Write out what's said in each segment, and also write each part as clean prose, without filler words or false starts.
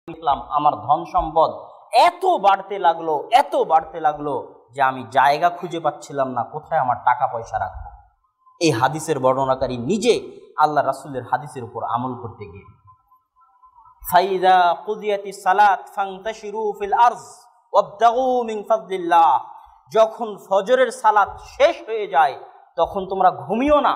দেখলাম আমার ধন সম্পদ এত বাড়তে লাগলো যে আমি জায়গা খুঁজে পাচ্ছিলাম না কোথায় আমার টাকা পয়সা রাখবো। এই হাদিসের বর্ণনাকারী নিজে আল্লাহ রাসূলের হাদিসের উপর আমল করতে গিয়ে ফাইদা কুদিয়াতিস সালাত ফান্তাশিরু ফিল আরজ ওয়াবতাগু মিন ফাদলিল্লাহ, যখন ফজরের সালাত শেষ হয়ে যায় তখন তোমরা ঘুমিও না,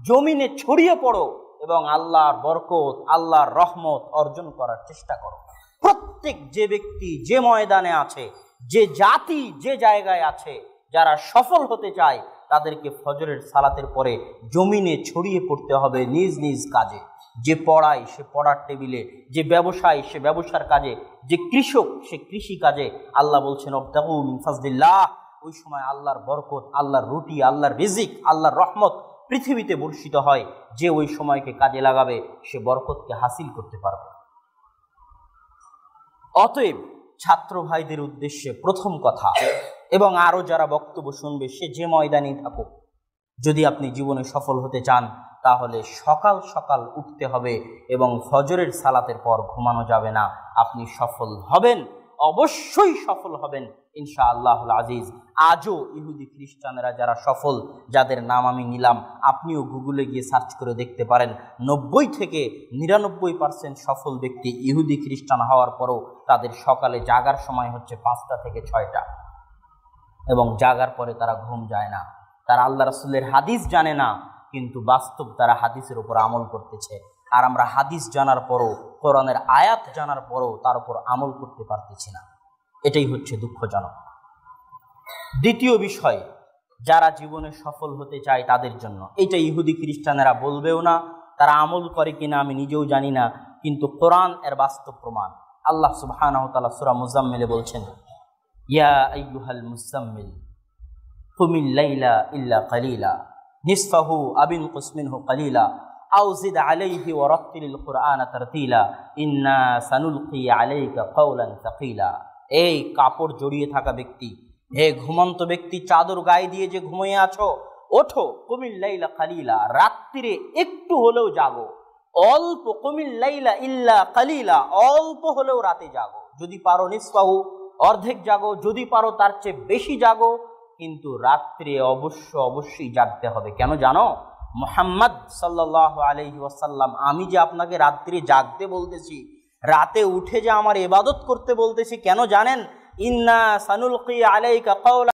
জমিনে ছড়িয়ে পড়ো এবং আল্লাহর বরকত, আল্লাহর রহমত অর্জন করার চেষ্টা করো। প্রত্যেক যে ব্যক্তি যে ময়দানে আছে, যে জাতি যে জায়গায় আছে, যারা সফল হতে চায় তাদেরকে ফজরের সালাতের পরে জমিনে ছড়িয়ে পড়তে হবে নিজ নিজ কাজে। যে পড়ায় সে পড়ার টেবিলে, যে ব্যবসায়ী সে ব্যবসার কাজে, যে কৃষক সে কৃষি কাজে। আল্লাহ বলছেন ওয়াবতাগু মিন ফাদলিল্লাহ, ওই সময় আল্লাহর বরকত, আল্লাহর রুটি, আল্লাহর রিজিক, আল্লাহর রহমত পৃথিবীতে বর্ষিত হয়। যে ওই সময়কে কাজে লাগাবে সে বরকতকে হাসিল করতে পারবে। অতএব ছাত্র ভাইদের উদ্দেশ্যে প্রথম কথা, এবং আরো যারা বক্তব্য শুনবে সে যে ময়দানেই থাকুক, যদি আপনি জীবনে সফল হতে চান তাহলে সকাল সকাল উঠতে হবে এবং ফজরের সালাতের পর ঘুমানো যাবে না। আপনি সফল হবেন, অবশ্যই সফল হবেন ইনশাআল্লাহুল আজিজ। আজও ইহুদি খ্রিস্টানেরা যারা সফল, যাদের নাম আমি নিলাম, আপনিও গুগলে গিয়ে সার্চ করে দেখতে পারেন। 90 থেকে 99% সফল ব্যক্তি ইহুদি খ্রিস্টান হওয়ার পরও তাদের সকালে জাগার সময় হচ্ছে 5টা থেকে 6টা, এবং জাগার পরে তারা ঘুম যায় না। তারা আল্লাহ রাসূলের হাদিস জানে না, কিন্তু বাস্তব তারা হাদিসের উপর আমল করতেছে। আর আমরা হাদিস জানার পরও, কোরআনের আয়াত জানার পরও তার উপর আমল করতে পারতেছি না। এটাই হচ্ছে দুঃখজনক। দ্বিতীয় বিষয়, যারা জীবনে সফল হতে চায় তাদের জন্য, এটা ইহুদি খ্রিস্টানেরা বলবেও না, তারা আমল করে কিনা আমি নিজেও জানি না, কিন্তু কোরআন এর বাস্তব প্রমাণ। আল্লাহ সুবহানাহু ওয়া তাআলা সূরা মুজাম্মিলে বলছেন, ইয়া আইয়ুহাল মুজাম্মিল কুমিল লাইলা ইল্লা কালিলা নিসফাহু আবিন কুসমিনহু কালিলা আও জিদ আলাইহি ওয়া রাত্তিলিল কুরআনা তারতিলা ইন্না সানুলকি আলাইকা কাওলান সাকিলা। এই কাপড় জড়িয়ে থাকা ব্যক্তি, হে ঘুমন্ত ব্যক্তি, চাদর গায়ে দিয়ে যে ঘুমিয়ে আছো, ওঠো। কুমিল লাইলা কালিলা, রাত্রিরে একটু হলেও জাগো। অল্প, কুমিল লাইলা ইল্লা কালিলা, অল্প হলেও রাতে জাগো। যদি পারো নিসফাহু, অর্ধেক জাগো, যদি পারো তার চেয়ে বেশি জাগো, কিন্তু রাত্রে অবশ্যই জাগতে হবে। কেন জানো? মুহাম্মদ সাল্লাল্লাহু আলাইহি ওয়াসাল্লাম, আমি যে আপনাকে রাত্রে জাগতে বলতেছি, রাতে উঠে যে আমার ইবাদত করতে বলতেছি, কেন জানেন? ইন্না সানুলকি আলাইকা কাওলা